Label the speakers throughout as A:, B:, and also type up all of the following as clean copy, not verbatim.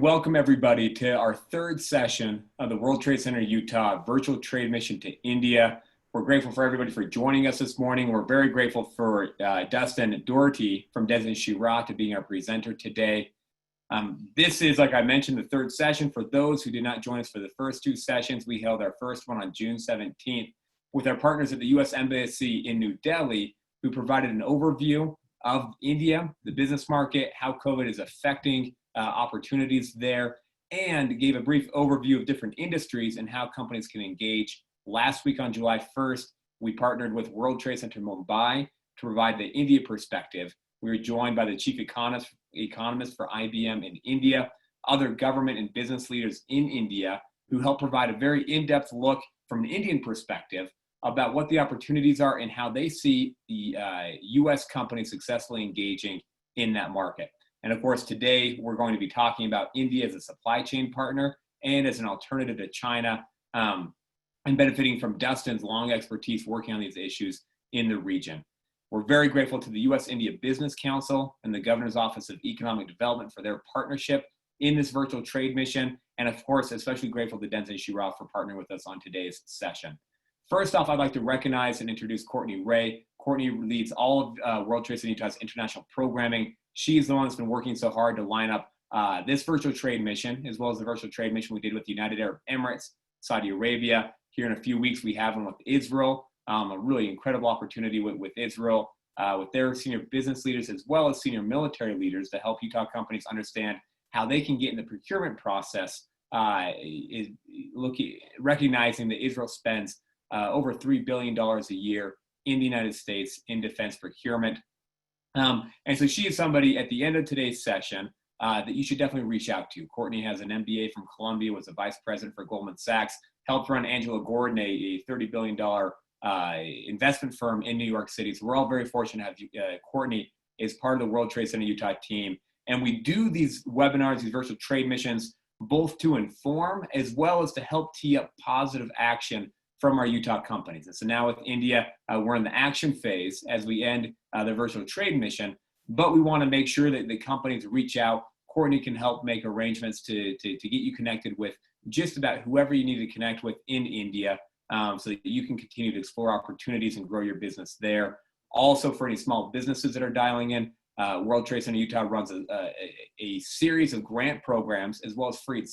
A: Welcome everybody to our third session of the World Trade Center Utah virtual trade mission to India. We're grateful for everybody for joining us this morning. We're very grateful for Dustin Doherty from Desen Shira to being our presenter today. This is, like I mentioned, the third session. For those who did not join us for the first two sessions, we held our first one on June 17th with our partners at the U.S. Embassy in New Delhi, who provided an overview of India, the business market, how COVID is affecting opportunities there, and gave a brief overview of different industries and how companies can engage. Last week on July 1st, we partnered with World Trade Center Mumbai to provide the India perspective. We were joined by the chief economist for IBM in India, other government and business leaders in India who helped provide a very in-depth look from an Indian perspective about what the opportunities are and how they see the U.S. companies successfully engaging in that market. And of course, today we're going to be talking about India as a supply chain partner and as an alternative to China, and benefiting from Dustin's long expertise working on these issues in the region. We're very grateful to the U.S.-India Business Council and the Governor's Office of Economic Development for their partnership in this virtual trade mission. And of course, especially grateful to Desen Shira for partnering with us on today's session. First off, I'd like to recognize and introduce Courtney Ray. Courtney leads all of World Trade Center Utah's international programming. She's the one that's been working so hard to line up this virtual trade mission, as well as the virtual trade mission we did with the United Arab Emirates, Saudi Arabia. Here in a few weeks, we have one with Israel, a really incredible opportunity with Israel, with their senior business leaders, as well as senior military leaders to help Utah companies understand how they can get in the procurement process, recognizing that Israel spends over $3 billion a year in the United States in defense procurement. And so she is somebody at the end of today's session that you should definitely reach out to. Courtney has an MBA from Columbia, was a vice president for Goldman Sachs, helped run Angelo Gordon, a $30 billion investment firm in New York City. So we're all very fortunate to have Courtney as part of the World Trade Center Utah team. And we do these webinars, these virtual trade missions, both to inform as well as to help tee up positive action from our Utah companies. And so now with India, we're in the action phase as we end the virtual trade mission, but we want to make sure that the companies reach out. Courtney can help make arrangements to get you connected with just about whoever you need to connect with in India, so that you can continue to explore opportunities and grow your business there. Also, for any small businesses that are dialing in, World Trade Center Utah runs a series of grant programs as well as free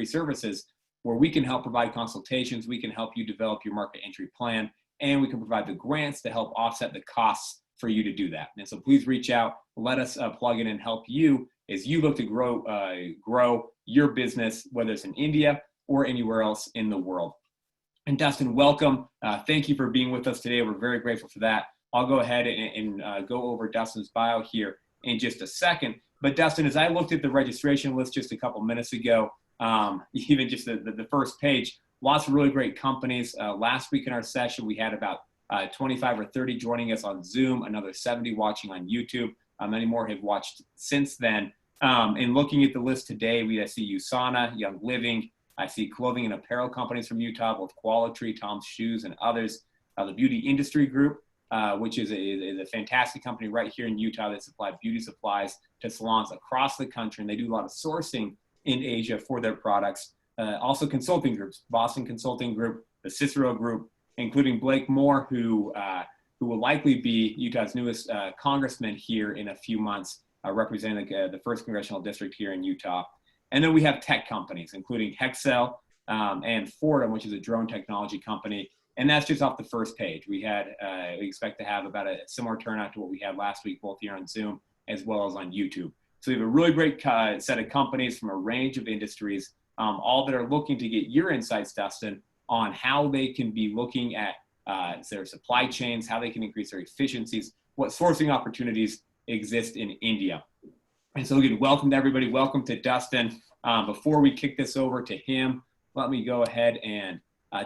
A: services where we can help provide consultations, we can help you develop your market entry plan, and we can provide the grants to help offset the costs for you to do that. And so please reach out, let us plug in and help you as you look to grow your business, whether it's in India or anywhere else in the world. And Dustin, welcome. Thank you for being with us today. We're very grateful for that. I'll go ahead and go over Dustin's bio here in just a second. But Dustin, as I looked at the registration list just a couple minutes ago, even just the first page, lots of really great companies. Last week in our session, we had about 25 or 30 joining us on Zoom, another 70 watching on YouTube. Many more have watched since then. And looking at the list today, I see USANA, Young Living. I see clothing and apparel companies from Utah, both Quality, Tom's Shoes, and others. The Beauty Industry Group, which is a fantastic company right here in Utah that supplies beauty supplies to salons across the country. And they do a lot of sourcing in Asia for their products. Also consulting groups, Boston Consulting Group, the Cicero Group, including Blake Moore, who will likely be Utah's newest congressman here in a few months, representing the first congressional district here in Utah. And then we have tech companies, including Hexcel and Fordham, which is a drone technology company. And that's just off the first page. We expect to have about a similar turnout to what we had last week, both here on Zoom as well as on YouTube. So we have a really great set of companies from a range of industries, all that are looking to get your insights, Dustin, on how they can be looking at their supply chains, how they can increase their efficiencies, what sourcing opportunities exist in India. And so again, welcome to everybody. Welcome to Dustin. Before we kick this over to him, let me go ahead and,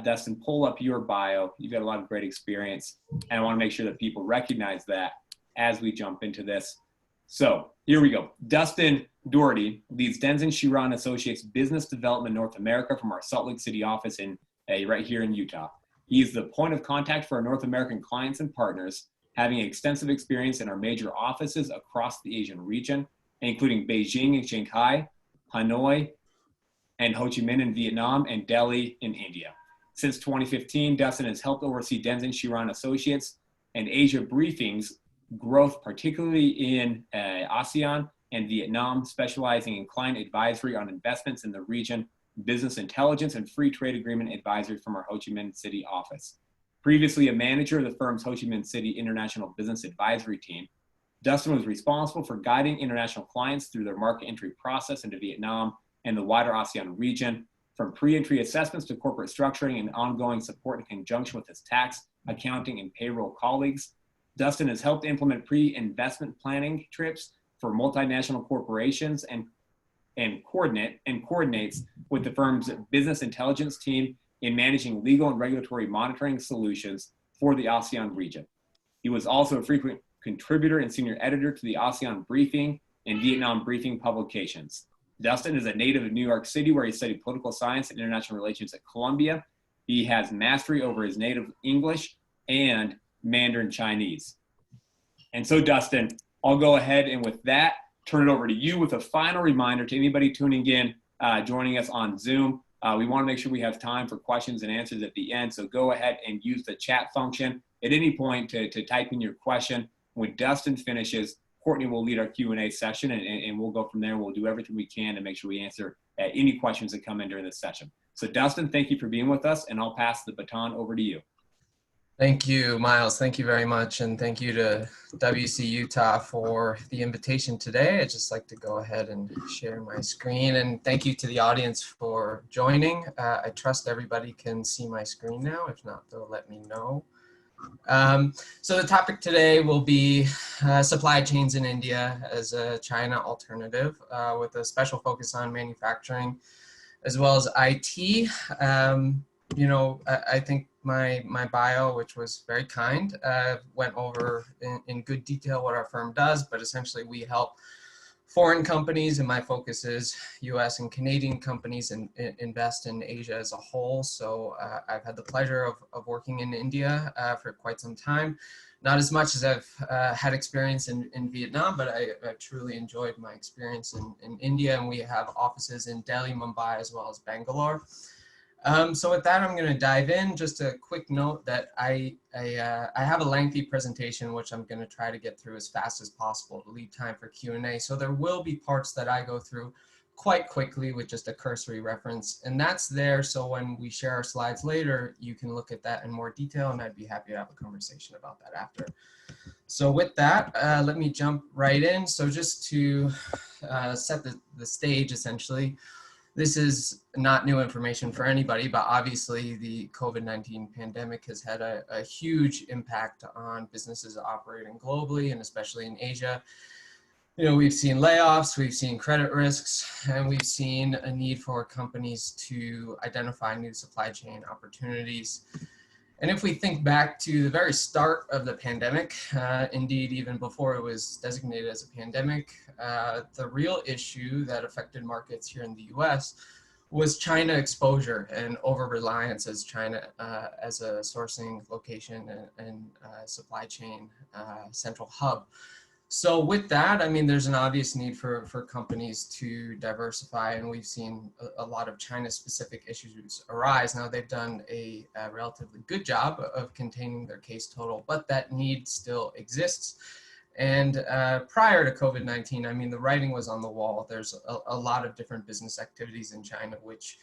A: Dustin, pull up your bio. You've got a lot of great experience, and I want to make sure that people recognize that as we jump into this. So here we go. Dustin Doherty leads Desen Shira & Associates Business Development North America from our Salt Lake City office right here in Utah. He is the point of contact for our North American clients and partners, having extensive experience in our major offices across the Asian region, including Beijing and Shanghai, Hanoi and Ho Chi Minh in Vietnam, and Delhi in India. Since 2015, Dustin has helped oversee Denzin Shiran Associates and Asia Briefing's growth, particularly in ASEAN and Vietnam, specializing in client advisory on investments in the region, business intelligence, and free trade agreement advisory from our Ho Chi Minh City office. Previously a manager of the firm's Ho Chi Minh City International Business Advisory Team, Dustin was responsible for guiding international clients through their market entry process into Vietnam and the wider ASEAN region, from pre-entry assessments to corporate structuring and ongoing support in conjunction with his tax, accounting, and payroll colleagues. Dustin has helped implement pre-investment planning trips for multinational corporations and coordinates with the firm's business intelligence team in managing legal and regulatory monitoring solutions for the ASEAN region. He was also a frequent contributor and senior editor to the ASEAN Briefing and Vietnam Briefing publications. Dustin is a native of New York City, where he studied political science and international relations at Columbia. He has mastery over his native English and Mandarin Chinese. And so, Dustin, I'll go ahead and with that, turn it over to you with a final reminder to anybody tuning in, joining us on Zoom. We want to make sure we have time for questions and answers at the end. So go ahead and use the chat function at any point to type in your question. When Dustin finishes, Courtney will lead our Q&A session, and we'll go from there. We'll do everything we can to make sure we answer any questions that come in during this session. So Dustin, thank you for being with us, and I'll pass the baton over to you.
B: Thank you, Miles. Thank you very much. And thank you to WC Utah for the invitation today. I'd just like to go ahead and share my screen. And thank you to the audience for joining. I trust everybody can see my screen now. If not, they'll let me know. So the topic today will be supply chains in India as a China alternative, with a special focus on manufacturing as well as IT. I think my bio, which was very kind, went over in good detail what our firm does, but essentially we help foreign companies, and my focus is US and Canadian companies, and invest in Asia as a whole. So I've had the pleasure of working in India for quite some time. Not as much as I've had experience in Vietnam, but I truly enjoyed my experience in India, and we have offices in Delhi, Mumbai, as well as Bangalore. So with that, I'm going to dive in. Just a quick note that I have a lengthy presentation, which I'm going to try to get through as fast as possible to leave time for Q&A. So there will be parts that I go through quite quickly with just a cursory reference, and that's there. So when we share our slides later, you can look at that in more detail, and I'd be happy to have a conversation about that after. So with that, let me jump right in. So just to set the stage, essentially, this is not new information for anybody, but obviously the COVID-19 pandemic has had a huge impact on businesses operating globally, and especially in Asia. We've seen layoffs, we've seen credit risks, and we've seen a need for companies to identify new supply chain opportunities. And if we think back to the very start of the pandemic, indeed, even before it was designated as a pandemic, the real issue that affected markets here in the US was China exposure and over-reliance as China as a sourcing location and supply chain central hub. So with that, I mean, there's an obvious need for companies to diversify, and we've seen a lot of China-specific issues arise. Now, they've done a relatively good job of containing their case total, but that need still exists. And prior to COVID-19, I mean, the writing was on the wall. There's a lot of different business activities in China, which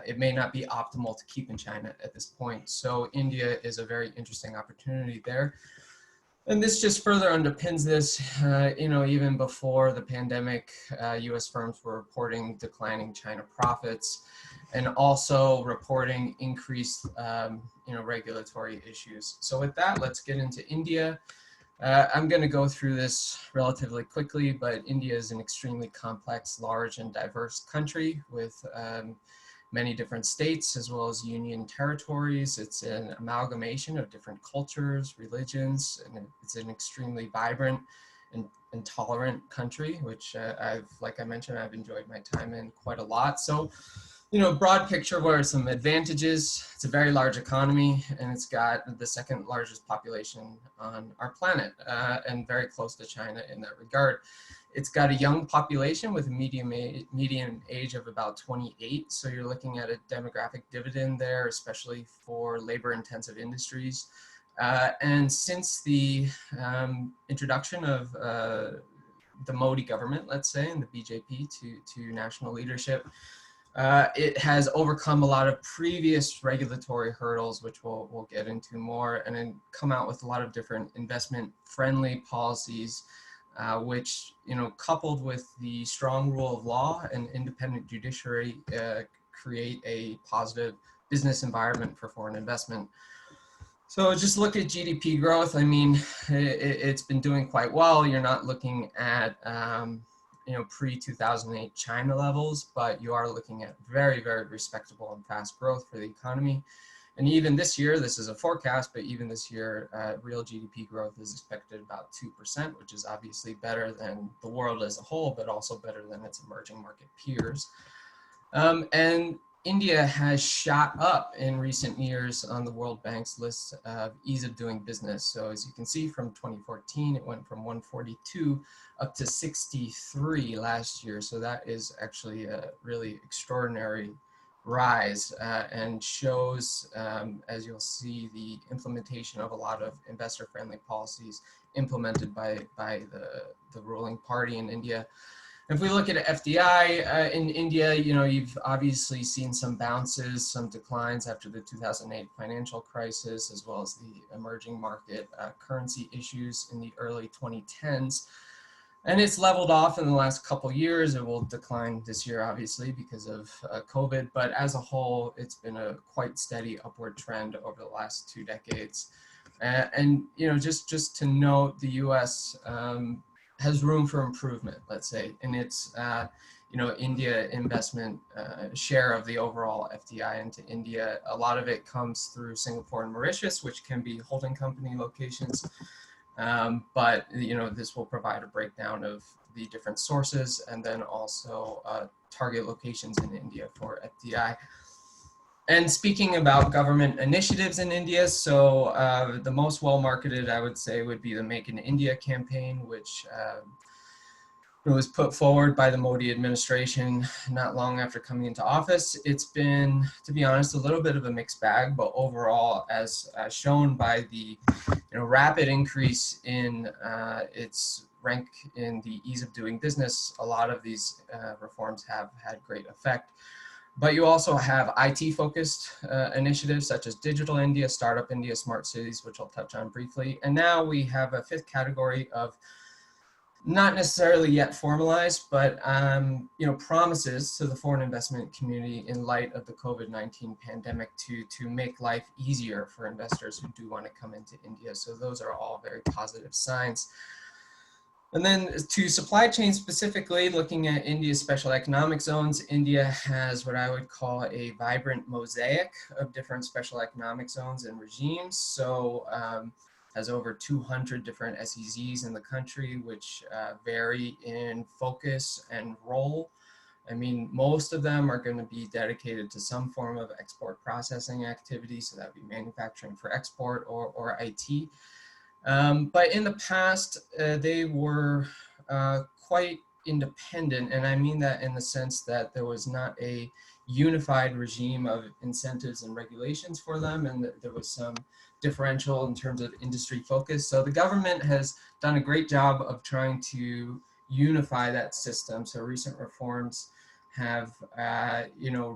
B: it may not be optimal to keep in China at this point. So India is a very interesting opportunity there. And this just further underpins this. Even before the pandemic, US firms were reporting declining China profits, and also reporting increased regulatory issues. So with that, let's get into India. I'm going to go through this relatively quickly, but India is an extremely complex, large, and diverse country with many different states as well as union territories. It's an amalgamation of different cultures, religions, and it's an extremely vibrant and tolerant country, which like I mentioned, I've enjoyed my time in quite a lot. So, broad picture, what are some advantages? It's a very large economy, and it's got the second largest population on our planet, and very close to China in that regard. It's got a young population with a median age of about 28. So you're looking at a demographic dividend there, especially for labor-intensive industries. And since the introduction of the Modi government, let's say, and the BJP to national leadership, it has overcome a lot of previous regulatory hurdles, which we'll get into more, and then come out with a lot of different investment-friendly policies, which, coupled with the strong rule of law and independent judiciary, create a positive business environment for foreign investment. So just look at GDP growth. I mean, it's been doing quite well. You're not looking at pre-2008 China levels, but you are looking at very, very respectable and fast growth for the economy. And even this year, this is a forecast, but even this year, real GDP growth is expected about 2%, which is obviously better than the world as a whole, but also better than its emerging market peers. And India has shot up in recent years on the World Bank's list of ease of doing business. So as you can see, from 2014, it went from 142 up to 63 last year. So that is actually a really extraordinary rise, and shows, as you'll see, the implementation of a lot of investor-friendly policies implemented by the ruling party in India. If we look at FDI in India, you've obviously seen some bounces, some declines after the 2008 financial crisis, as well as the emerging market currency issues in the early 2010s. And it's leveled off in the last couple of years. It will decline this year, obviously, because of COVID. But as a whole, it's been a quite steady upward trend over the last 2 decades. And just to note, the U.S. Has room for improvement, let's say, in its India investment share of the overall FDI into India. A lot of it comes through Singapore and Mauritius, which can be holding company locations. But this will provide a breakdown of the different sources, and then also target locations in India for FDI. And speaking about government initiatives in India, so the most well-marketed, I would say, would be the Make in India campaign, which was put forward by the Modi administration not long after coming into office. It's been, to be honest, a little bit of a mixed bag, but overall, as shown by the rapid increase in its rank in the ease of doing business, a lot of these reforms have had great effect. But you also have IT-focused initiatives such as Digital India, Startup India, Smart Cities, which I'll touch on briefly. And now we have a 5th category of not necessarily yet formalized, but promises to the foreign investment community in light of the COVID-19 pandemic to make life easier for investors who do want to come into India. So those are all very positive signs. And then to supply chain specifically, looking at India's special economic zones, India has what I would call a vibrant mosaic of different special economic zones and regimes. So has over 200 different SEZs in the country, which vary in focus and role. I mean, most of them are going to be dedicated to some form of export processing activity. So that would be manufacturing for export or IT. But in the past, they were quite independent, and I mean that in the sense that there was not a unified regime of incentives and regulations for them, and that there was some differential in terms of industry focus. So the government has done a great job of trying to unify that system. So recent reforms have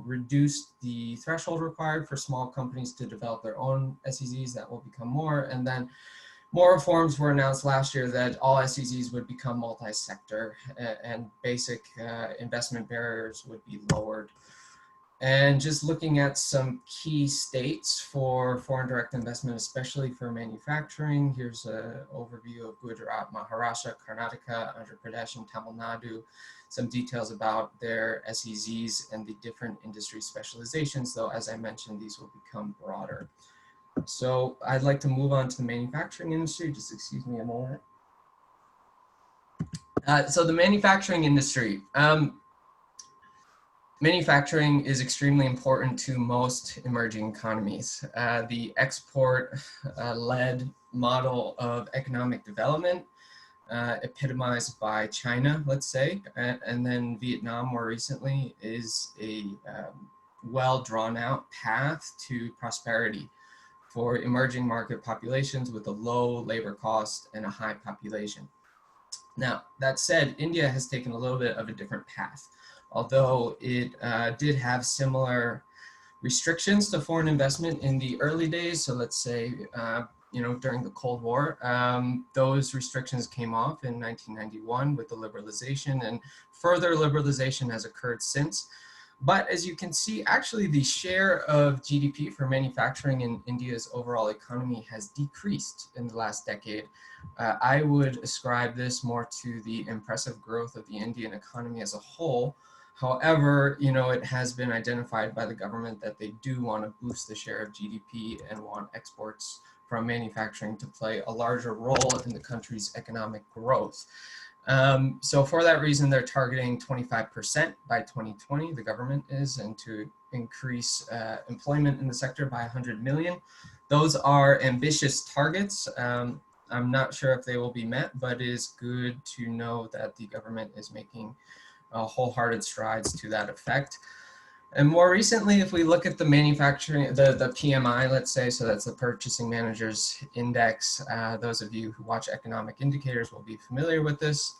B: reduced the threshold required for small companies to develop their own SEZs. That will become more, and then more reforms were announced last year that all SEZs would become multi-sector, and basic investment barriers would be lowered. And just looking at some key states for foreign direct investment, especially for manufacturing, here's an overview of Gujarat, Maharashtra, Karnataka, Andhra Pradesh, and Tamil Nadu. Some details about their SEZs and the different industry specializations, though, as I mentioned, these will become broader. So I'd like to move on to the manufacturing industry. Just excuse me a moment. So the manufacturing industry. Manufacturing is extremely important to most emerging economies. The export-led model of economic development epitomized by China, let's say, and then Vietnam more recently is a well drawn out path to prosperity for emerging market populations with a low labor cost and a high population. Now, that said, India has taken a little bit of a different path, although it did have similar restrictions to foreign investment in the early days. So let's say, during the Cold War, those restrictions came off in 1991 with the liberalization, and further liberalization has occurred since. But as you can see, actually the share of GDP for manufacturing in India's overall economy has decreased in the last decade. I would ascribe this more to the impressive growth of the Indian economy as a whole. However, it has been identified by the government that they do want to boost the share of GDP and want exports from manufacturing to play a larger role in the country's economic growth. So for that reason, they're targeting 25% by 2020, the government is, and to increase employment in the sector by 100 million. Those are ambitious targets. I'm not sure if they will be met, but it is good to know that the government is making wholehearted strides to that effect. And more recently, if we look at the manufacturing, the PMI, let's say, so that's the Purchasing Managers Index. Those of you who watch economic indicators will be familiar with this.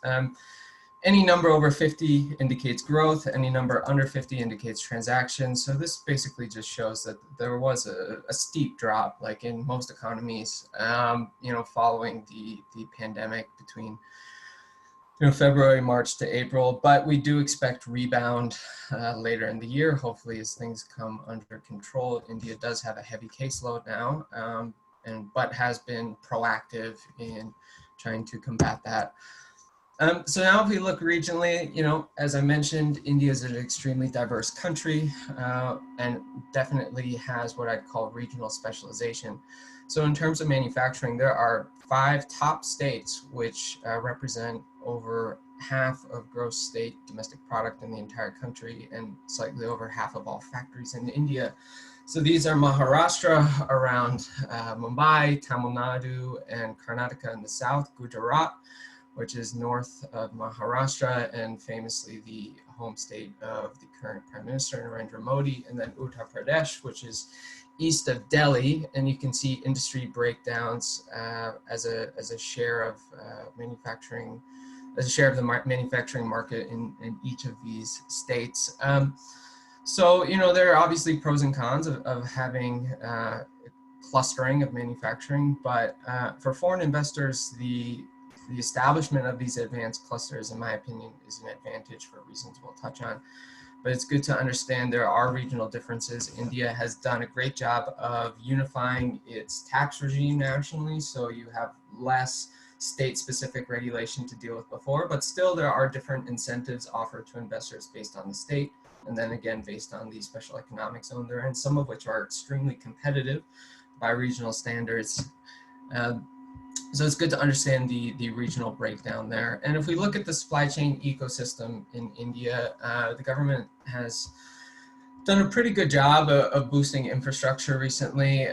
B: Any number over 50 indicates growth. Any number under 50 indicates transactions. So this basically just shows that there was a steep drop, like in most economies, following the pandemic between February, March to April, but we do expect rebound later in the year, hopefully as things come under control. India does have a heavy caseload now, but has been proactive in trying to combat that. So now if we look regionally, as I mentioned, India is an extremely diverse country and definitely has what I'd call regional specialization. So in terms of manufacturing, there are 5 top states which represent over half of gross state domestic product in the entire country and slightly over half of all factories in India. So these are Maharashtra around Mumbai, Tamil Nadu, and Karnataka in the south, Gujarat, which is north of Maharashtra and famously the home state of the current Prime Minister Narendra Modi, and then Uttar Pradesh, which is east of Delhi, and you can see industry breakdowns as a share of manufacturing, as a share of the manufacturing market in each of these states. So there are obviously pros and cons of having clustering of manufacturing, but for foreign investors, the establishment of these advanced clusters, in my opinion, is an advantage for reasons we'll touch on. But it's good to understand there are regional differences. India has done a great job of unifying its tax regime nationally, so you have less state-specific regulation to deal with before, but still there are different incentives offered to investors based on the state, and then again based on the special economic zone they're in, some of which are extremely competitive by regional standards. So it's good to understand the regional breakdown there. And if we look at the supply chain ecosystem in India, the government has done a pretty good job of boosting infrastructure recently.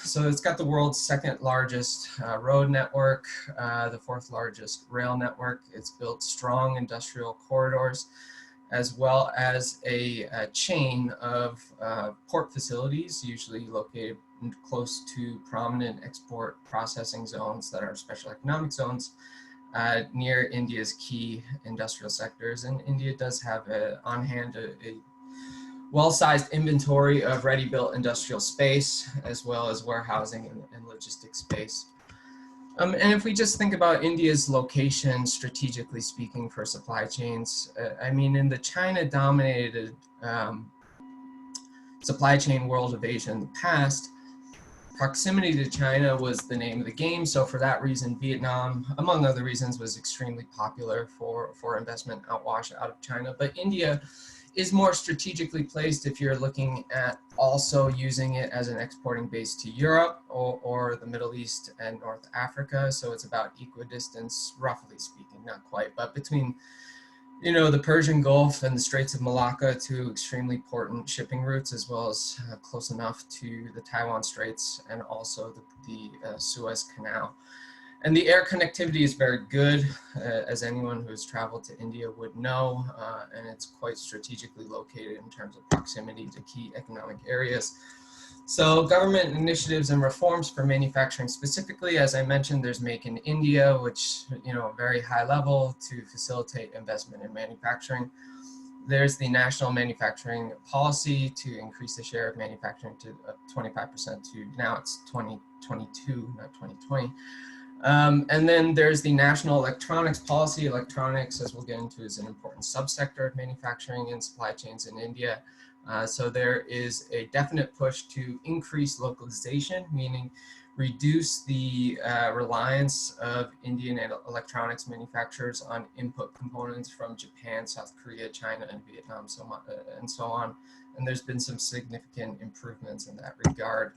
B: So it's got the world's 2nd largest road network, the 4th largest rail network. It's built strong industrial corridors, as well as a chain of port facilities, usually located close to prominent export processing zones that are special economic zones near India's key industrial sectors. And India does have on hand a well-sized inventory of ready-built industrial space, as well as warehousing and logistics space. And if we just think about India's location, strategically speaking, for supply chains, in the China-dominated supply chain world of Asia in the past, proximity to China was the name of the game. So for that reason, Vietnam, among other reasons, was extremely popular for investment outwash out of China. But India is more strategically placed if you're looking at also using it as an exporting base to Europe or the Middle East and North Africa. So it's about equidistance, roughly speaking, not quite, but between the Persian Gulf and the Straits of Malacca, 2 extremely important shipping routes, as well as close enough to the Taiwan Straits and also the Suez Canal. And the air connectivity is very good, as anyone who has traveled to India would know, and it's quite strategically located in terms of proximity to key economic areas. So government initiatives and reforms for manufacturing specifically, as I mentioned, there's Make in India, which, very high level to facilitate investment in manufacturing. There's the national manufacturing policy to increase the share of manufacturing to 25% to now it's 2022, not 2020. And then there's the national electronics policy. Electronics, as we'll get into, is an important subsector of manufacturing and supply chains in India. So there is a definite push to increase localization, meaning reduce the reliance of Indian electronics manufacturers on input components from Japan, South Korea, China, and Vietnam, and so on. And there's been some significant improvements in that regard.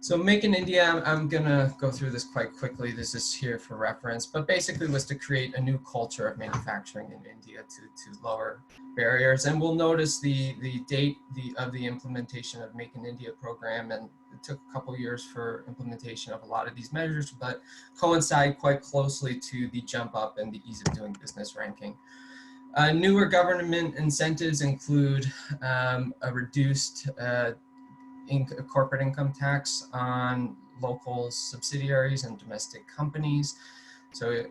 B: So Make in India, I'm gonna go through this quite quickly. This is here for reference, but basically was to create a new culture of manufacturing in India to lower barriers. And we'll notice the date of the implementation of Make in India program, and it took a couple years for implementation of a lot of these measures, but coincide quite closely to the jump up and the ease of doing business ranking. Newer government incentives include a reduced corporate income tax on local subsidiaries and domestic companies. So,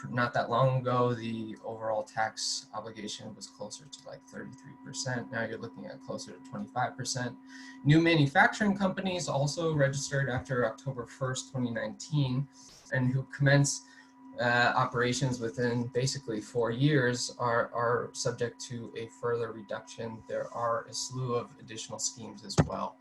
B: not that long ago, the overall tax obligation was closer to like 33%. Now you're looking at closer to 25%. New manufacturing companies also registered after October 1st, 2019, and who commence operations within basically 4 years are subject to a further reduction. There are a slew of additional schemes as well.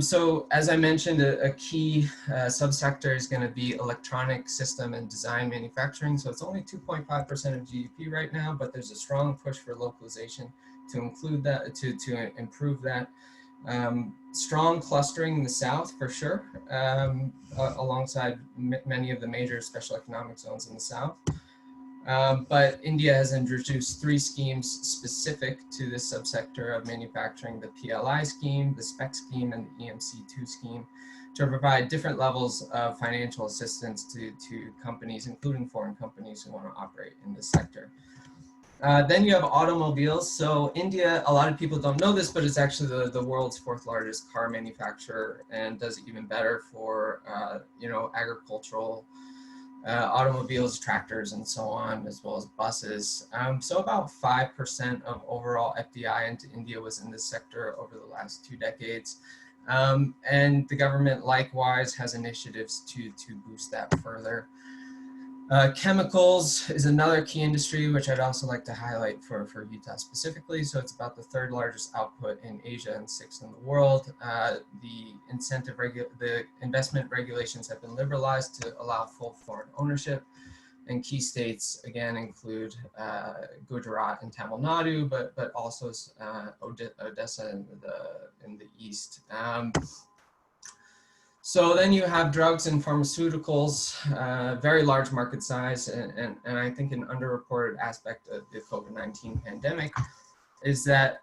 B: So as I mentioned, a key subsector is going to be electronic system and design manufacturing. So it's only 2.5% of GDP right now, but there's a strong push for localization to include that, to improve that. Strong clustering in the South for sure, alongside many of the major special economic zones in the South. But India has introduced 3 schemes specific to this subsector of manufacturing: the PLI scheme, the SPEC scheme, and the EMC2 scheme, to provide different levels of financial assistance to companies, including foreign companies who want to operate in this sector. Then you have automobiles. So India, a lot of people don't know this, but it's actually the world's 4th largest car manufacturer, and does even better for agricultural automobiles, tractors, and so on, as well as buses. So about 5% of overall FDI into India was in this sector over the last 2 decades. And the government likewise has initiatives to boost that further. Chemicals is another key industry, which I'd also like to highlight for Utah specifically. So it's about the 3rd largest output in Asia and 6th in the world. The investment regulations have been liberalized to allow full foreign ownership. And key states, again, include Gujarat and Tamil Nadu, but also Odessa in the east. So then you have drugs and pharmaceuticals, very large market size, and I think an underreported aspect of the COVID-19 pandemic is that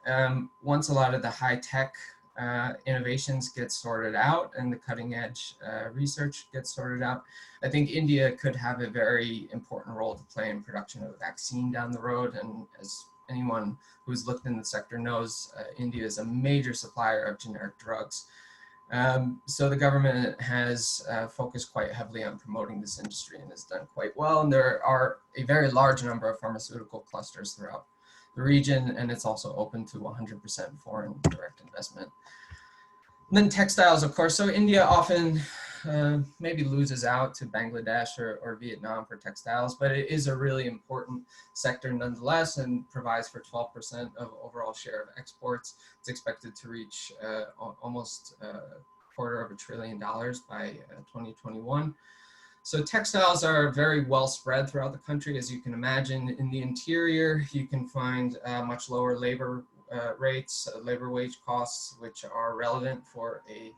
B: once a lot of the high-tech innovations get sorted out and the cutting-edge research gets sorted out, I think India could have a very important role to play in production of a vaccine down the road. And as anyone who's looked in the sector knows, India is a major supplier of generic drugs. So the government has focused quite heavily on promoting this industry and has done quite well. And there are a very large number of pharmaceutical clusters throughout the region, and it's also open to 100% foreign direct investment. And then textiles, of course. So India often maybe loses out to Bangladesh or Vietnam for textiles, but it is a really important sector nonetheless, and provides for 12% of overall share of exports. It's expected to reach almost $250 billion by 2021. So textiles are very well spread throughout the country. As you can imagine, in the interior, you can find much lower labor rates, labor wage costs, which are relevant for a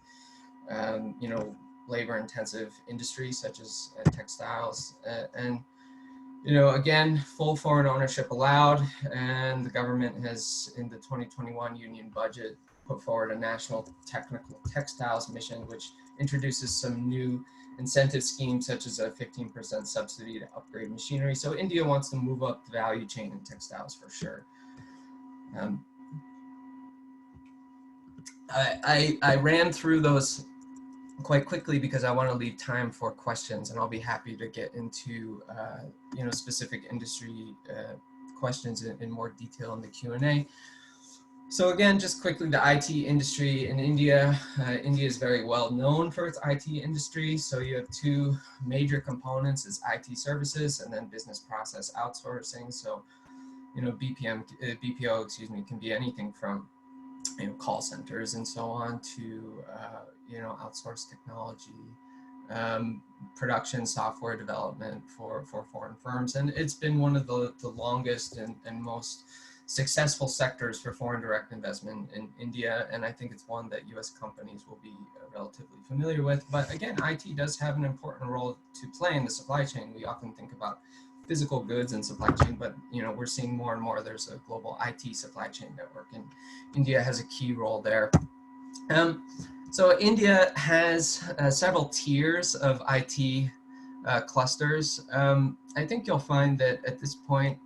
B: labor-intensive industry such as textiles. And Again, full foreign ownership allowed, and the government has, in the 2021 union budget, put forward a national technical textiles mission, which introduces some new incentive schemes, such as a 15% subsidy to upgrade machinery. So India wants to move up the value chain in textiles for sure. I ran through those quite quickly because I want to leave time for questions, and I'll be happy to get into specific industry questions in more detail in the Q&A. So again, just quickly, the IT industry in India. India is very well known for its IT industry. So you have two major components: is IT services and then business process outsourcing. So BPO, excuse me, can be anything from call centers and so on to outsourced technology, production software development for foreign firms. And it's been one of the longest and most successful sectors for foreign direct investment in India. And I think it's one that US companies will be relatively familiar with. But again, IT does have an important role to play in the supply chain. We often think about physical goods and supply chain, but we're seeing more and more there's a global IT supply chain network, and India has a key role there. So India has several tiers of IT clusters. I think you'll find that at this point,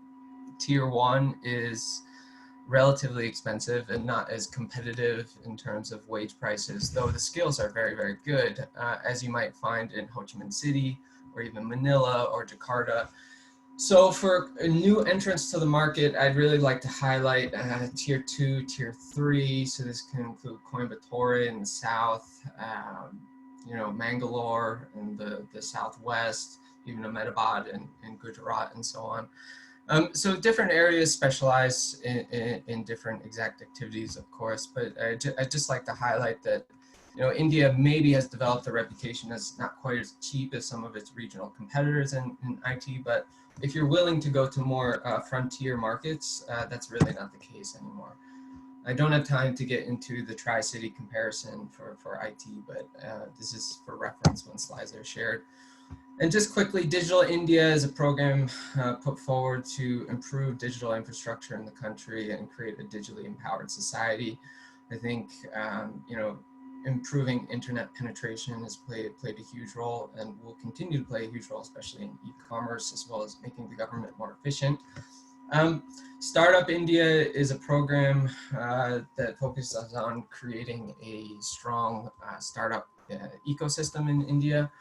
B: tier 1 is relatively expensive and not as competitive in terms of wage prices, though the skills are very, very good, as you might find in Ho Chi Minh City or even Manila or Jakarta. So for new entrants to the market, I'd really like to highlight tier 2, tier 3. So this can include Coimbatore in the south, Mangalore in the southwest, even Ahmedabad and Gujarat and so on. So different areas specialize in different exact activities, of course, but I'd just like to highlight that India maybe has developed a reputation as not quite as cheap as some of its regional competitors in IT, but if you're willing to go to more frontier markets, that's really not the case anymore. I don't have time to get into the Tri-City comparison for IT, but this is for reference when slides are shared. And just quickly, Digital India is a program put forward to improve digital infrastructure in the country and create a digitally empowered society. I think, improving internet penetration has played a huge role and will continue to play a huge role, especially in e-commerce, as well as making the government more efficient. Startup India is a program that focuses on creating a strong startup ecosystem in India,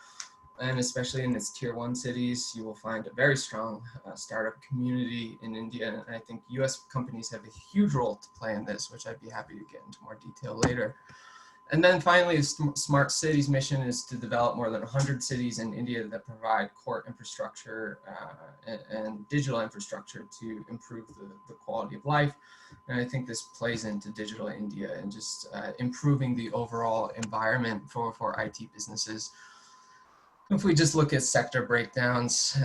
B: and especially in its tier 1 cities, you will find a very strong startup community in India. And I think US companies have a huge role to play in this, which I'd be happy to get into more detail later. And then finally, the Smart Cities mission is to develop more than 100 cities in India that provide core infrastructure and digital infrastructure to improve the quality of life. And I think this plays into Digital India and just improving the overall environment for IT businesses. If we just look at sector breakdowns,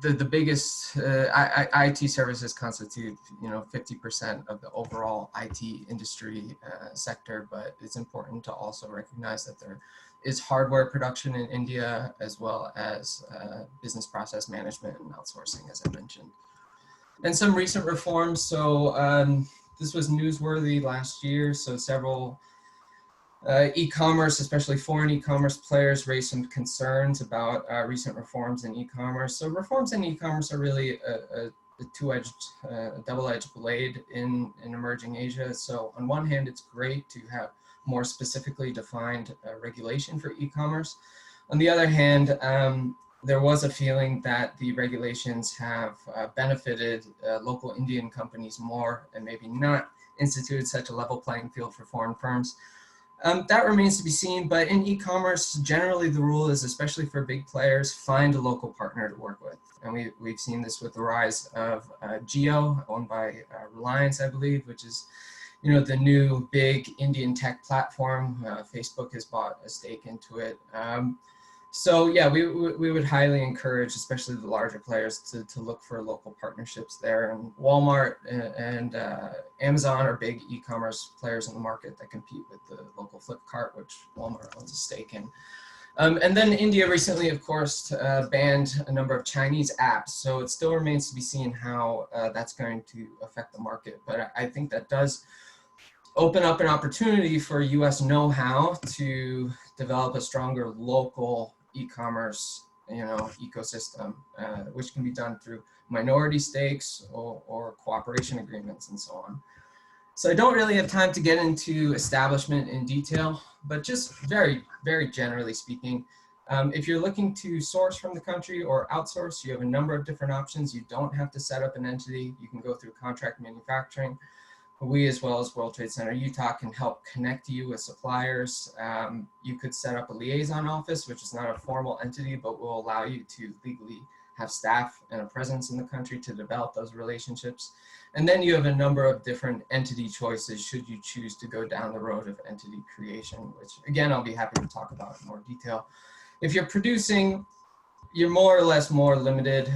B: the biggest IT services constitute 50% of the overall IT industry sector, but it's important to also recognize that there is hardware production in India, as well as business process management and outsourcing, as I mentioned. And some recent reforms. So this was newsworthy last year. So several e-commerce, especially foreign e-commerce players, raised some concerns about recent reforms in e-commerce. So reforms in e-commerce are really a two-edged, double-edged blade in emerging Asia. So on one hand, it's great to have more specifically defined regulation for e-commerce. On the other hand, there was a feeling that the regulations have benefited local Indian companies more and maybe not instituted such a level playing field for foreign firms. That remains to be seen, but in e-commerce, generally the rule is, especially for big players, find a local partner to work with. And we've seen this with the rise of Jio, owned by Reliance, I believe, which is the new big Indian tech platform. Facebook has bought a stake into it. So yeah, we would highly encourage, especially the larger players, to look for local partnerships there. And Walmart and Amazon are big e-commerce players in the market that compete with the local Flipkart, which Walmart owns a stake in. And then India recently, of course, banned a number of Chinese apps. So it still remains to be seen how that's going to affect the market. But I think that does open up an opportunity for US know-how to develop a stronger local e-commerce, ecosystem, which can be done through minority stakes or cooperation agreements and so on. So I don't really have time to get into establishment in detail, but just very, very generally speaking, if you're looking to source from the country or outsource, you have a number of different options. You don't have to set up an entity. You can go through contract manufacturing. We, as well as World Trade Center Utah, can help connect you with suppliers. You could set up a liaison office, which is not a formal entity, but will allow you to legally have staff and a presence in the country to develop those relationships. And then you have a number of different entity choices should you choose to go down the road of entity creation, which again, I'll be happy to talk about in more detail. If you're producing, you're more or less more limited.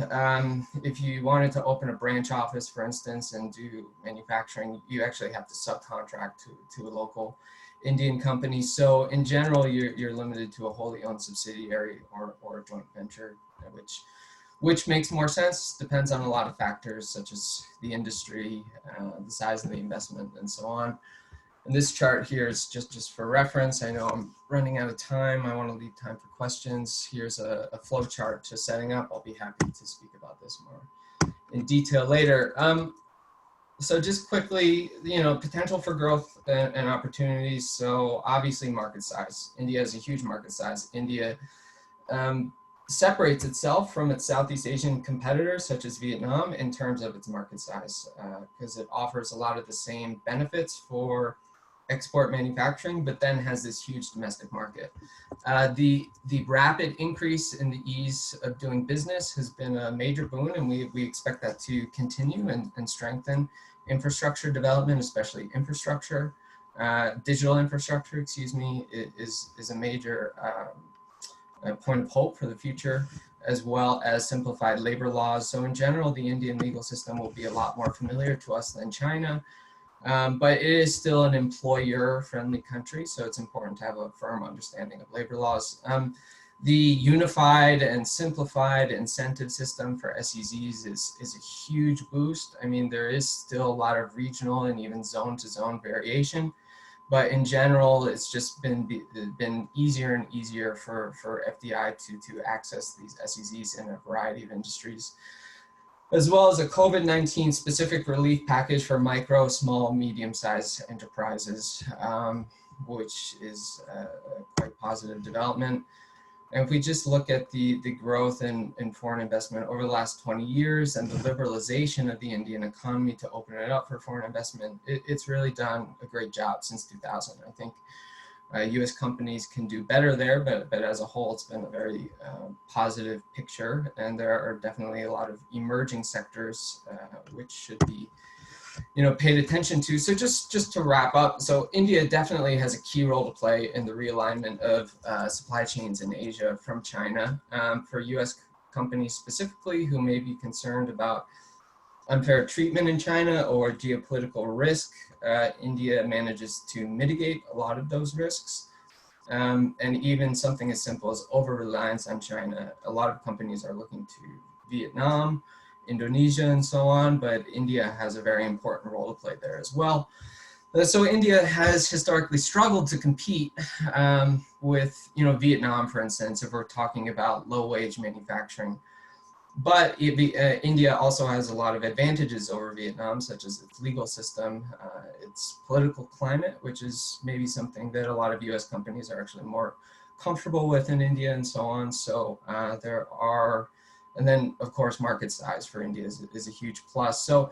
B: If you wanted to open a branch office, for instance, and do manufacturing, you actually have to subcontract to a local Indian company. So in general, you're limited to a wholly owned subsidiary or a joint venture, which makes more sense, depends on a lot of factors such as the industry, the size of the investment, and so on. And this chart here is just for reference. I know I'm running out of time. I want to leave time for questions. Here's a flow chart to setting up. I'll be happy to speak about this more in detail later. So just quickly, potential for growth and opportunities. So obviously market size. India has a huge market size. India separates itself from its Southeast Asian competitors, such as Vietnam, in terms of its market size, because it offers a lot of the same benefits for export manufacturing, but then has this huge domestic market. The rapid increase in the ease of doing business has been a major boon, and we expect that to continue and strengthen infrastructure development, especially infrastructure. Digital infrastructure, is a major a point of hope for the future, as well as simplified labor laws. So in general, the Indian legal system will be a lot more familiar to us than China, but it is still an employer-friendly country, so it's important to have a firm understanding of labor laws. The unified and simplified incentive system for SEZs is a huge boost. I mean, there is still a lot of regional and even zone-to-zone variation, but in general, it's just been easier and easier for FDI to access these SEZs in a variety of industries, as well as a COVID-19 specific relief package for micro, small, medium-sized enterprises, which is a quite positive development. And if we just look at the growth in foreign investment over the last 20 years and the liberalization of the Indian economy to open it up for foreign investment, it's really done a great job since 2000. I think US companies can do better there, but as a whole, it's been a very positive picture. And there are definitely a lot of emerging sectors which should be paid attention to. So just to wrap up, so India definitely has a key role to play in the realignment of supply chains in Asia from China. For US companies specifically who may be concerned about unfair treatment in China or geopolitical risk, India manages to mitigate a lot of those risks. And even something as simple as over-reliance on China. A lot of companies are looking to Vietnam, Indonesia, and so on, but India has a very important role to play there as well. So India has historically struggled to compete with, Vietnam, for instance, if we're talking about low-wage manufacturing. But India also has a lot of advantages over Vietnam, such as its legal system, its political climate, which is maybe something that a lot of US companies are actually more comfortable with in India and so on. So and then of course, market size for India is a huge plus. So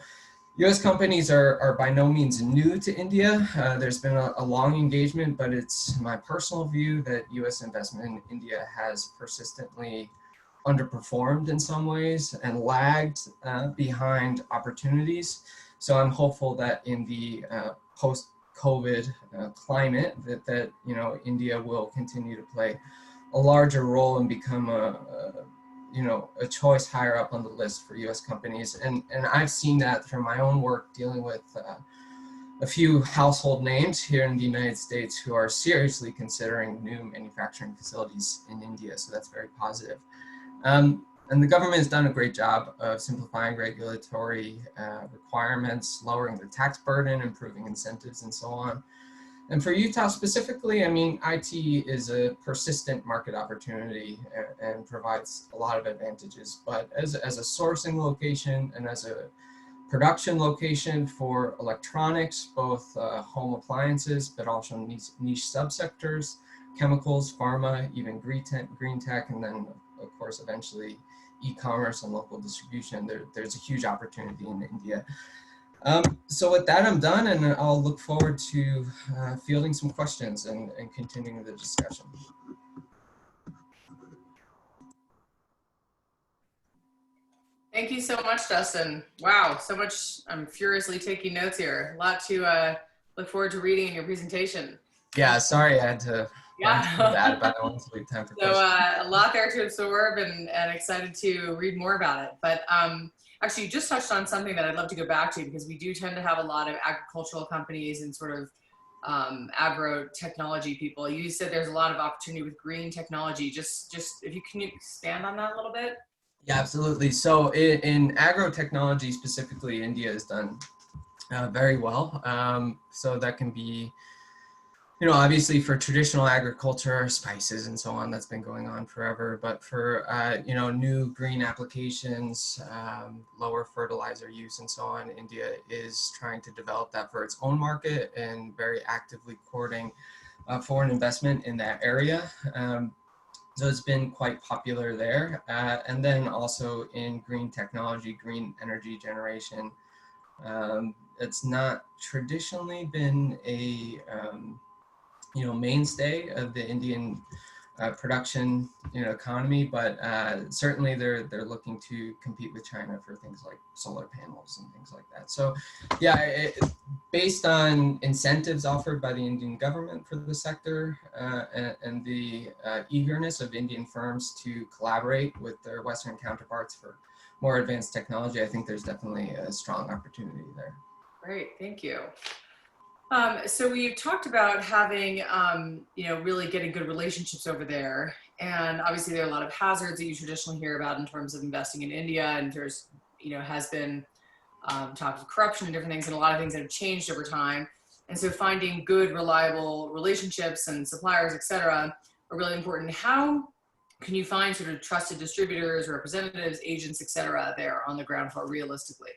B: US companies are by no means new to India. There's been a long engagement, but it's my personal view that US investment in India has persistently underperformed in some ways and lagged behind opportunities. So I'm hopeful that in the post-COVID climate that India will continue to play a larger role and become a choice higher up on the list for US companies. And I've seen that from my own work dealing with a few household names here in the United States who are seriously considering new manufacturing facilities in India. So that's very positive. And the government has done a great job of simplifying regulatory requirements, lowering the tax burden, improving incentives, and so on. And for Utah specifically, I mean, IT is a persistent market opportunity and provides a lot of advantages. But as a sourcing location and as a production location for electronics, both home appliances, but also niche subsectors, chemicals, pharma, even green tech, and then of course eventually e-commerce and local distribution, there's a huge opportunity in India. So with that, I'm done, and I'll look forward to fielding some questions and continuing the discussion.
C: Thank you so much, Dustin. Wow, so much. I'm furiously taking notes here. A lot to look forward to reading in your presentation.
B: Yeah, sorry I had to run through that, but I wanted to leave time for questions.
C: So a lot there to absorb, and excited to read more about it. But actually, you just touched on something that I'd love to go back to, because we do tend to have a lot of agricultural companies and sort of agro technology people. You said there's a lot of opportunity with green technology. Just if you can expand on that a little bit.
B: Yeah, absolutely. So in agro technology specifically, India has done very well. So that can be, obviously for traditional agriculture, spices and so on, that's been going on forever. But for, new green applications, lower fertilizer use and so on, India is trying to develop that for its own market and very actively courting foreign investment in that area. So it's been quite popular there. And then also in green technology, green energy generation, it's not traditionally been a mainstay of the Indian production economy, but certainly they're looking to compete with China for things like solar panels and things like that. So yeah, based on incentives offered by the Indian government for the sector and the eagerness of Indian firms to collaborate with their Western counterparts for more advanced technology, I think there's definitely a strong opportunity there.
C: Great, thank you. So we've talked about having, really getting good relationships over there. And obviously there are a lot of hazards that you traditionally hear about in terms of investing in India. And there's, has been talk of corruption and different things, and a lot of things that have changed over time. And so finding good, reliable relationships and suppliers, et cetera, are really important. How can you find sort of trusted distributors, representatives, agents, et cetera, there on the ground floor realistically?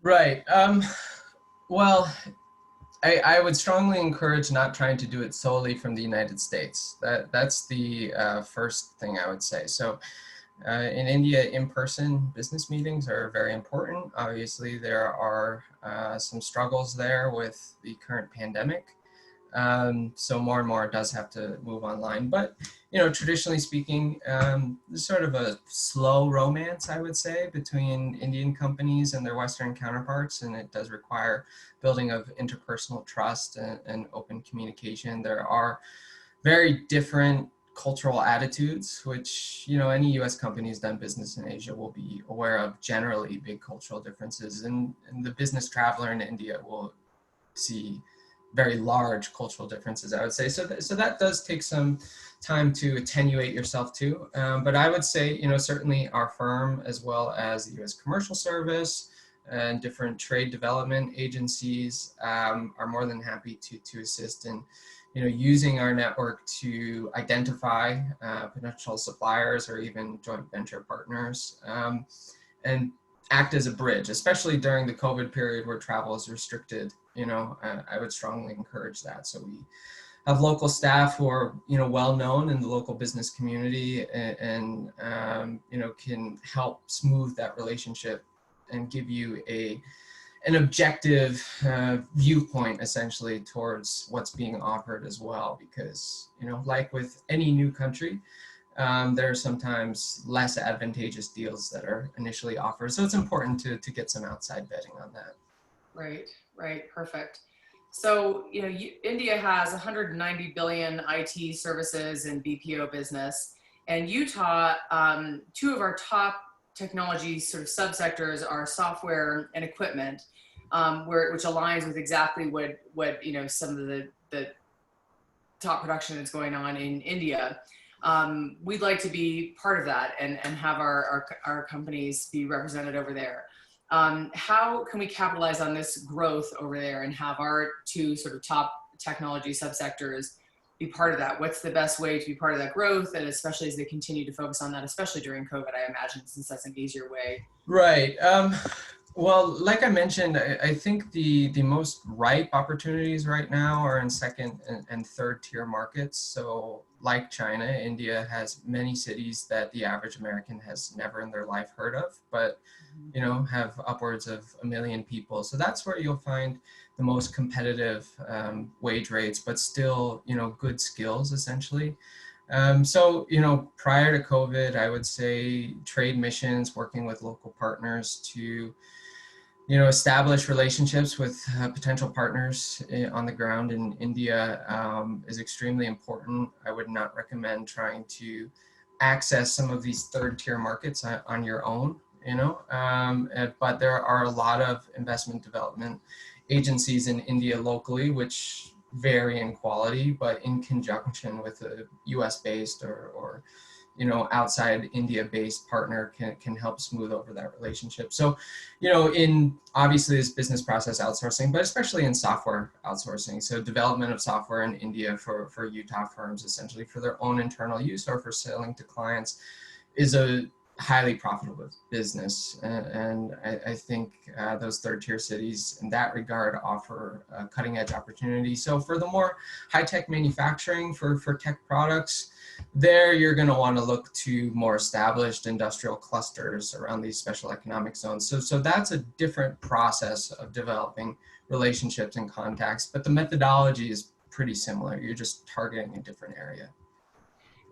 B: Right. Well, I would strongly encourage not trying to do it solely from the United States. That's the first thing I would say. So in India, in-person business meetings are very important. Obviously, there are some struggles there with the current pandemic. So more and more does have to move online. But, traditionally speaking, there's sort of a slow romance, I would say, between Indian companies and their Western counterparts. And it does require building of interpersonal trust and open communication. There are very different cultural attitudes, which, any US company who's done business in Asia will be aware of, generally big cultural differences. And the business traveler in India will see very large cultural differences, I would say. So that does take some time to attenuate yourself to. But I would say, certainly our firm, as well as the US Commercial Service and different trade development agencies, are more than happy to assist in, using our network to identify potential suppliers or even joint venture partners, and act as a bridge, especially during the COVID period where travel is restricted. I would strongly encourage that. So we have local staff who are, well known in the local business community and can help smooth that relationship and give you an objective viewpoint essentially towards what's being offered as well. Because, like with any new country, there are sometimes less advantageous deals that are initially offered. So it's important to get some outside vetting on that.
C: Right, perfect. So, India has 190 billion IT services and BPO business, and Utah, two of our top technology sort of subsectors are software and equipment. which aligns with exactly what some of the top production that's going on in India. We'd like to be part of that and have our companies be represented over there. How can we capitalize on this growth over there and have our two sort of top technology subsectors be part of that? What's the best way to be part of that growth? And especially as they continue to focus on that, especially during COVID, I imagine, since that's an easier way.
B: Right. Well, like I mentioned, I think the most ripe opportunities right now are in second and third tier markets. So like China, India has many cities that the average American has never in their life heard of, but have upwards of 1 million people. So that's where you'll find the most competitive wage rates, but still, good skills essentially. So, prior to COVID, I would say trade missions, working with local partners to, establish relationships with potential partners on the ground in India is extremely important. I would not recommend trying to access some of these third tier markets on your own, but there are a lot of investment development agencies in India locally, which vary in quality, but in conjunction with a US based or outside India based partner can help smooth over that relationship. So, in obviously this business process outsourcing, but especially in software outsourcing. So development of software in India for Utah firms, essentially for their own internal use or for selling to clients, is a highly profitable business. And I think those third tier cities in that regard offer cutting edge opportunities. So for the more high tech manufacturing for tech products, there you're going to want to look to more established industrial clusters around these special economic zones. So that's a different process of developing relationships and contacts, but the methodology is pretty similar. You're just targeting a different area.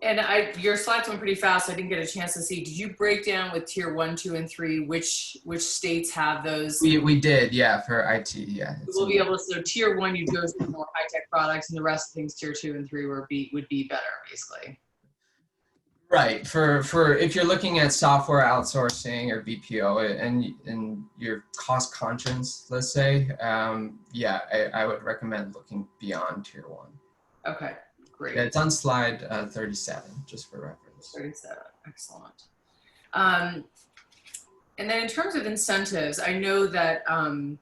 C: And your slides went pretty fast. I didn't get a chance to see. Did you break down with tier 1, 2, and 3 which states have those?
B: We did, yeah, for IT, yeah.
C: We'll be able to. So tier 1, you go to more high tech products, and the rest of things tier 2 and 3 would be better, basically.
B: Right. For if you're looking at software outsourcing or BPO and you're cost conscious, let's say, I would recommend looking beyond tier 1.
C: Okay. Great.
B: Yeah, it's on slide 37, just for reference.
C: 37, excellent. And then in terms of incentives, I know that, in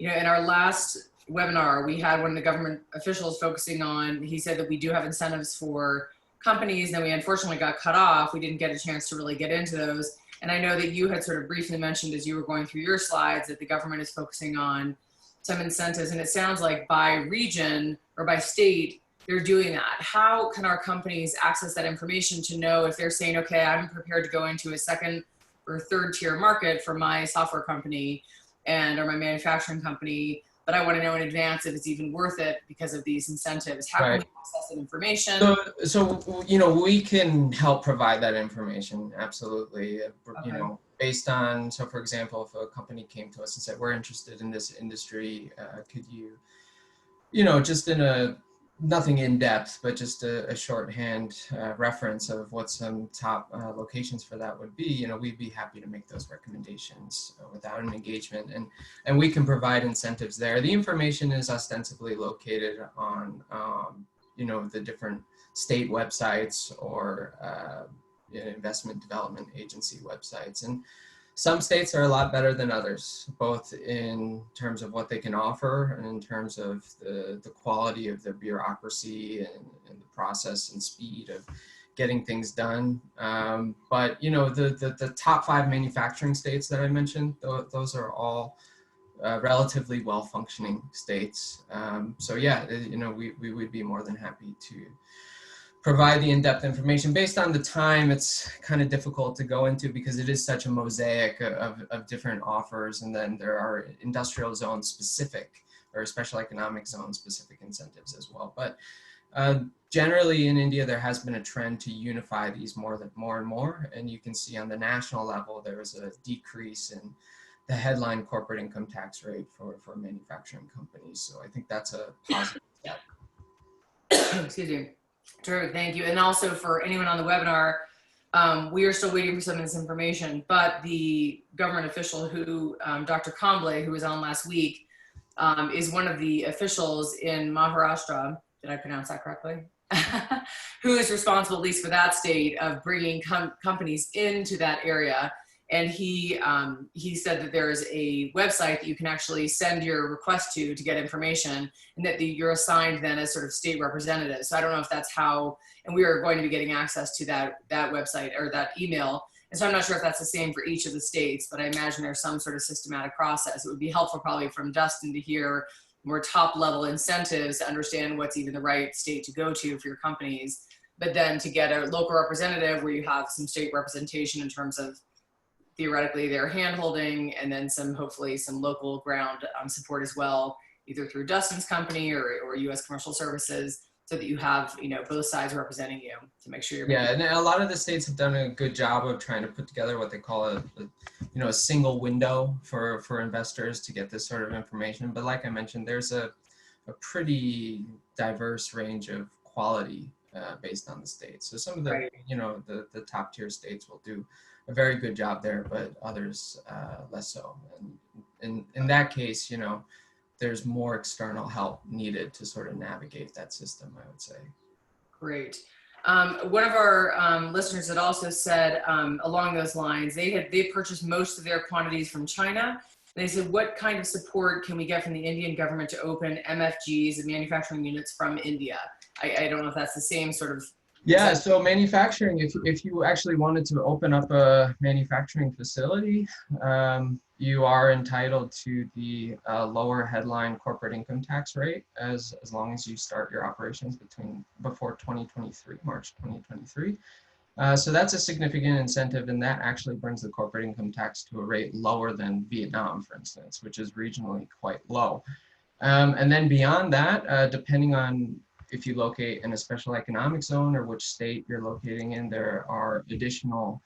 C: our last webinar, we had one of the government officials focusing on, he said that we do have incentives for companies, and then we unfortunately got cut off. We didn't get a chance to really get into those. And I know that you had sort of briefly mentioned as you were going through your slides that the government is focusing on some incentives, and it sounds like by region or by state, they're doing that. How can our companies access that information to know if they're saying, okay, I'm prepared to go into a second or third tier market for my software company or my manufacturing company, but I want to know in advance if it's even worth it because of these incentives? How can we access that information?
B: So we can help provide that information, absolutely. Okay. Based on, so for example, if a company came to us and said, we're interested in this industry, could you, just in nothing in depth, but just a shorthand reference of what some top locations for that would be, we'd be happy to make those recommendations without an engagement, and we can provide incentives there. The information is ostensibly located on, the different state websites or investment development agency websites. And some states are a lot better than others, both in terms of what they can offer and in terms of the quality of the bureaucracy and the process and speed of getting things done. But, the top 5 manufacturing states that I mentioned, those are all relatively well-functioning states. So yeah, we would be more than happy to provide the in-depth information. Based on the time, it's kind of difficult to go into because it is such a mosaic of different offers, and then there are industrial zone specific or special economic zone specific incentives as well. But generally in India, there has been a trend to unify these more and more, and you can see on the national level, there is a decrease in the headline corporate income tax rate for manufacturing companies. So I think that's a positive step.
C: Excuse me. Terrific, thank you. And also for anyone on the webinar, We are still waiting for some of this information, but the government official who, Dr. Kamble, who was on last week, is one of the officials in Maharashtra. Did I pronounce that correctly? Who is responsible, at least for that state, of bringing companies into that area. And he said that there is a website that you can actually send your request to get information, and that you're assigned then as sort of state representative. So I don't know if that's how, and we are going to be getting access to that website or that email. And so I'm not sure if that's the same for each of the states, but I imagine there's some sort of systematic process. It would be helpful probably from Dustin to hear more top level incentives to understand what's even the right state to go to for your companies, but then to get a local representative where you have some state representation in terms of theoretically their hand holding, and then hopefully some local ground support as well, either through Dustin's company or U.S. Commercial Services, so that you have, both sides representing you to make sure you're
B: and a lot of the states have done a good job of trying to put together what they call a single window for investors to get this sort of information. But like I mentioned, there's a pretty diverse range of quality based on the states. So some of the,
C: Right.
B: The top tier states will do a very good job there, but others less so. And in that case, there's more external help needed to sort of navigate that system, I would say.
C: Great. One of our listeners had also said along those lines, they purchased most of their quantities from China. They said, what kind of support can we get from the Indian government to open MFGs and manufacturing units from India? I don't know if that's the same sort of.
B: Yeah, so manufacturing, if you actually wanted to open up a manufacturing facility, you are entitled to the lower headline corporate income tax rate as long as you start your operations before 2023, March 2023. So that's a significant incentive, and that actually brings the corporate income tax to a rate lower than Vietnam, for instance, which is regionally quite low. And then beyond that, depending on if you locate in a special economic zone or which state you're locating in, there are additional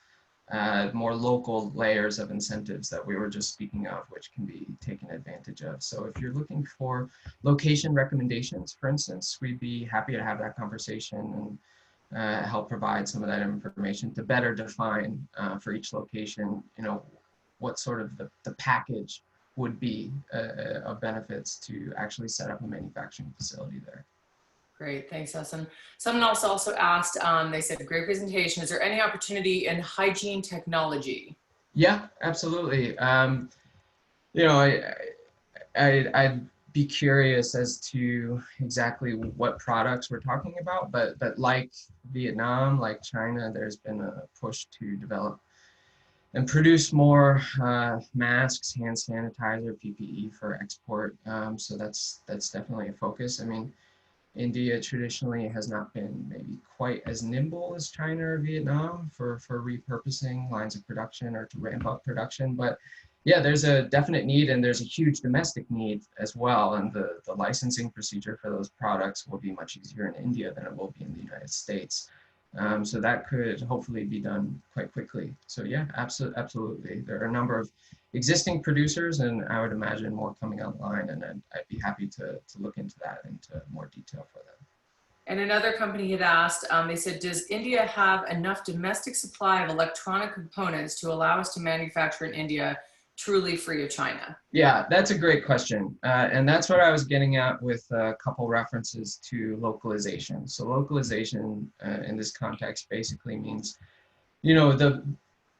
B: more local layers of incentives that we were just speaking of, which can be taken advantage of. So if you're looking for location recommendations, for instance, we'd be happy to have that conversation and help provide some of that information to better define for each location, what sort of the package would be of benefits to actually set up a manufacturing facility there.
C: Great, thanks, Dustin. Someone else also asked, they said, great presentation. Is there any opportunity in hygiene technology?
B: Yeah, absolutely. I'd be curious as to exactly what products we're talking about, but like Vietnam, like China, there's been a push to develop and produce more masks, hand sanitizer, PPE for export. So that's definitely a focus. I mean, India traditionally has not been maybe quite as nimble as China or Vietnam for repurposing lines of production or to ramp up production. But yeah, there's a definite need, and there's a huge domestic need as well. And the licensing procedure for those products will be much easier in India than it will be in the United States. So that could hopefully be done quite quickly. So yeah, absolutely. There are a number of existing producers, and I would imagine more coming online, and I'd be happy to look into that into more detail for them.
C: And another company had asked, they said, does India have enough domestic supply of electronic components to allow us to manufacture in India truly free of China?
B: Yeah, that's a great question. And that's what I was getting at with a couple references to localization. So localization in this context basically means,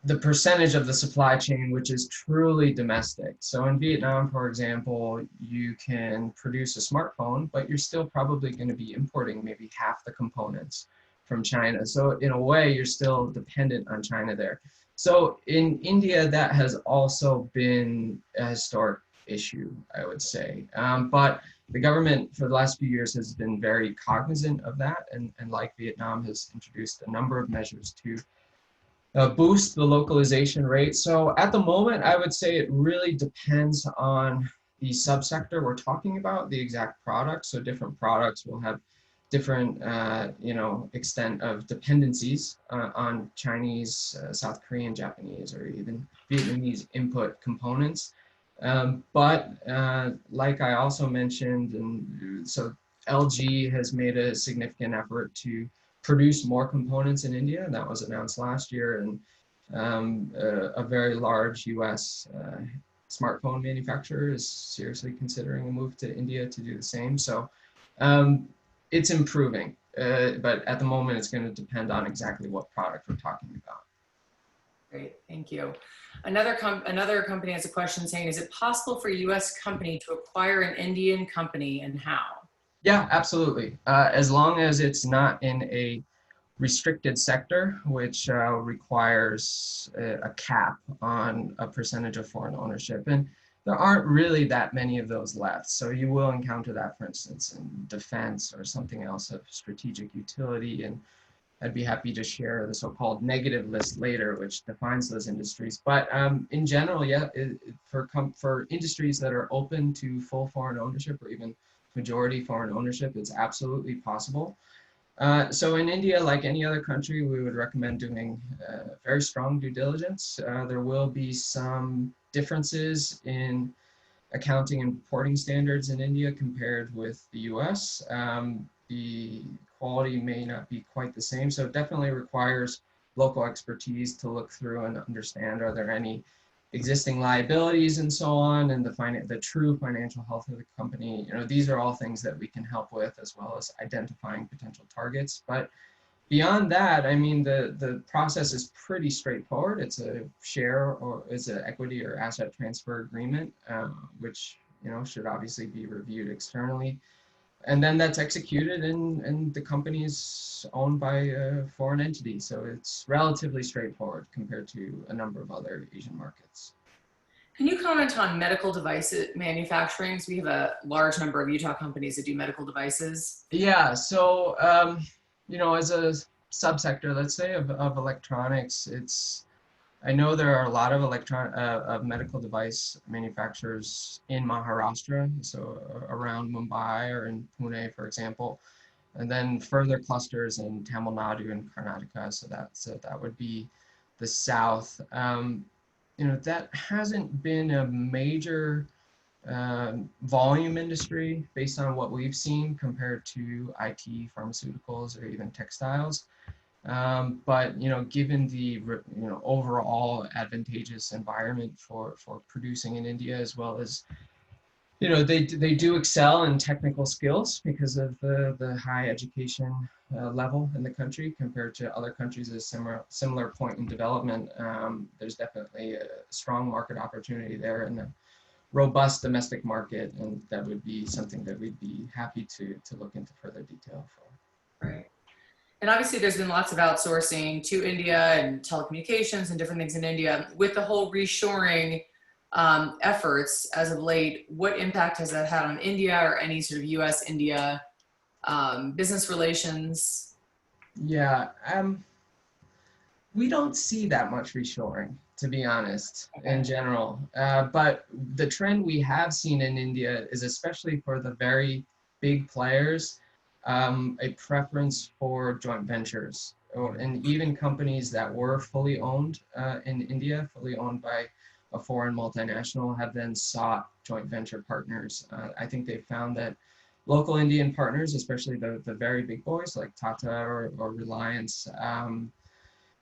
B: the percentage of the supply chain which is truly domestic. So in Vietnam, for example, you can produce a smartphone, but you're still probably going to be importing maybe half the components from China. So in a way, you're still dependent on China there. So in India, that has also been a historic issue, I would say. But the government for the last few years has been very cognizant of that, and like Vietnam, has introduced a number of measures to boost the localization rate. So at the moment, I would say it really depends on the subsector we're talking about, the exact product. So different products will have different, extent of dependencies on Chinese, South Korean, Japanese, or even Vietnamese input components. But like I also mentioned, and so LG has made a significant effort to produce more components in India, and that was announced last year. And a very large US smartphone manufacturer is seriously considering a move to India to do the same. So it's improving, but at the moment it's going to depend on exactly what product we're talking about.
C: Great, thank you. Another company has a question saying, is it possible for a US company to acquire an Indian company, and how?
B: Yeah, absolutely. As long as it's not in a restricted sector, which requires a cap on a percentage of foreign ownership. And there aren't really that many of those left. So you will encounter that, for instance, in defense or something else of strategic utility. And I'd be happy to share the so-called negative list later, which defines those industries. But in general, yeah, for industries that are open to full foreign ownership or even majority foreign ownership, it's absolutely possible. So in India, like any other country, we would recommend doing very strong due diligence. There will be some differences in accounting and reporting standards in India compared with the US. The quality may not be quite the same, so it definitely requires local expertise to look through and understand, are there any existing liabilities and so on, and the true financial health of the company. These are all things that we can help with, as well as identifying potential targets. But beyond that, I mean, the process is pretty straightforward. It's a share, or it's an equity or asset transfer agreement, which should obviously be reviewed externally. And then that's executed, and the company is owned by a foreign entity. So it's relatively straightforward compared to a number of other Asian markets.
C: Can you comment on medical device manufacturing? So we have a large number of Utah companies that do medical devices.
B: Yeah, so, as a subsector, let's say, of electronics, I know there are a lot of medical device manufacturers in Maharashtra, so around Mumbai or in Pune, for example, and then further clusters in Tamil Nadu and Karnataka. So that would be the south. That hasn't been a major volume industry based on what we've seen compared to IT, pharmaceuticals, or even textiles. But given the overall advantageous environment for producing in India, as well as they do excel in technical skills because of the high education level in the country compared to other countries at a similar point in development. There's definitely a strong market opportunity there and a robust domestic market, and that would be something that we'd be happy to look into further detail for.
C: Right. And obviously there's been lots of outsourcing to India and telecommunications and different things in India. With the whole reshoring efforts as of late, what impact has that had on India or any sort of US-India business relations?
B: Yeah, we don't see that much reshoring, to be honest, in general. But the trend we have seen in India is, especially for the very big players, a preference for joint ventures, and even companies that were fully owned in India, fully owned by a foreign multinational, have then sought joint venture partners. I think they've found that local Indian partners, especially the very big boys like Tata or Reliance,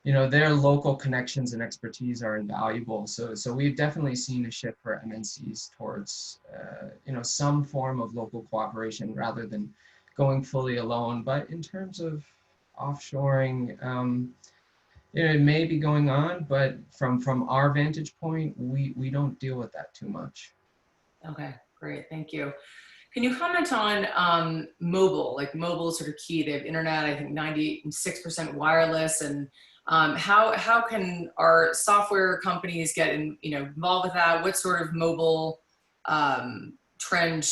B: their local connections and expertise are invaluable. So we've definitely seen a shift for MNCs towards some form of local cooperation rather than going fully alone. But in terms of offshoring, it may be going on, but from our vantage point, we don't deal with that too much.
C: Okay, great, thank you. Can you comment on mobile? Like, mobile is sort of key. They have internet, I think 96% wireless, and how can our software companies get involved with that? What sort of mobile trend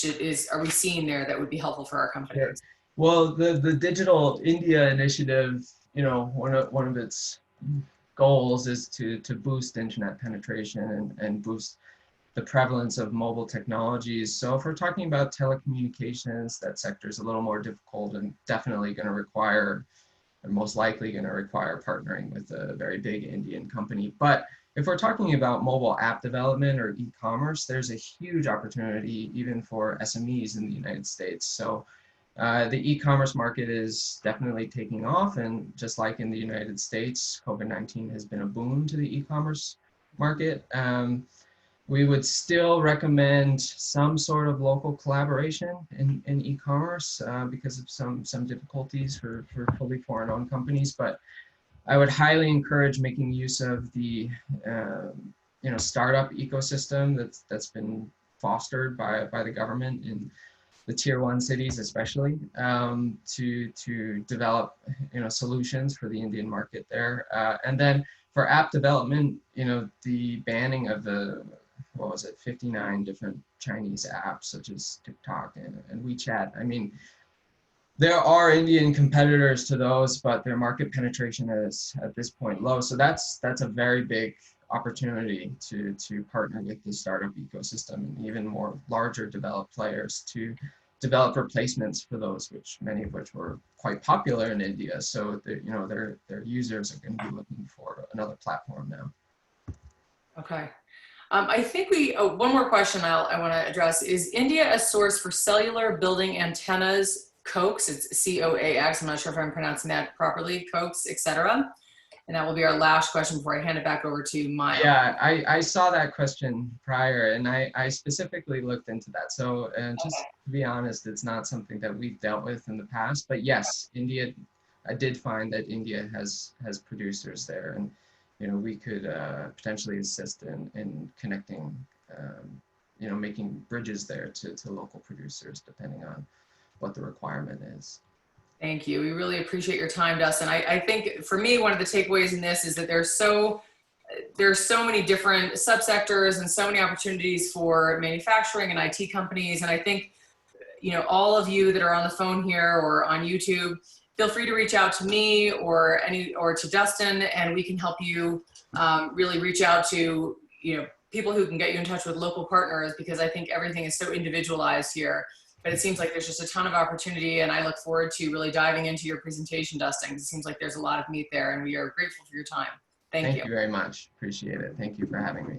C: are we seeing there that would be helpful for our companies?
B: Sure. Well, the Digital India Initiative, one of its goals is to boost internet penetration and boost the prevalence of mobile technologies. So if we're talking about telecommunications, that sector is a little more difficult and definitely going to require, and most likely going to require, partnering with a very big Indian company. But if we're talking about mobile app development or e-commerce, there's a huge opportunity even for SMEs in the United States. So The e-commerce market is definitely taking off, and just like in the United States, COVID-19 has been a boon to the e-commerce market. We would still recommend some sort of local collaboration in e-commerce because of some difficulties for fully foreign-owned companies. But I would highly encourage making use of the startup ecosystem that's been fostered by the government in the tier 1 cities especially, to develop solutions for the Indian market there. And then for app development, the banning of the 59 different Chinese apps such as TikTok and WeChat. I mean, there are Indian competitors to those, but their market penetration is at this point low. So that's a very big opportunity to partner with the startup ecosystem and even more larger developed players to develop replacements for those, many of which were quite popular in India. So their users are going to be looking for another platform now.
C: Okay. I think one more question I want to address. Is India a source for cellular building antennas, coax? It's COAX. I'm not sure if I'm pronouncing that properly, coax, etc. And that will be our last question before I hand it back over to Maya.
B: Yeah, I saw that question prior, and I specifically looked into that. So just to be honest, it's not something that we've dealt with in the past. But yes, India, I did find that India has producers there, and we could potentially assist in connecting, making bridges there to local producers, depending on what the requirement is.
C: Thank you. We really appreciate your time, Dustin. I think for me, one of the takeaways in this is that there's so many different subsectors and so many opportunities for manufacturing and IT companies. And I think, all of you that are on the phone here or on YouTube, feel free to reach out to me or to Dustin, and we can help you really reach out to, people who can get you in touch with local partners, because I think everything is so individualized here. But it seems like there's just a ton of opportunity, and I look forward to really diving into your presentation, Dustin, because it seems like there's a lot of meat there, and we are grateful for your time. Thank you.
B: Thank you very much. Appreciate it. Thank you for having me.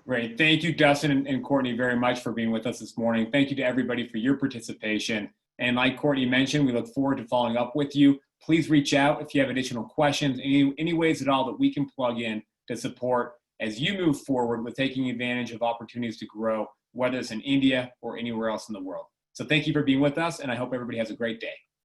A: Great. Thank you, Dustin and Courtney, very much for being with us this morning. Thank you to everybody for your participation. And like Courtney mentioned, we look forward to following up with you. Please reach out if you have additional questions, any ways at all that we can plug in to support as you move forward with taking advantage of opportunities to grow, whether it's in India or anywhere else in the world. So thank you for being with us, and I hope everybody has a great day.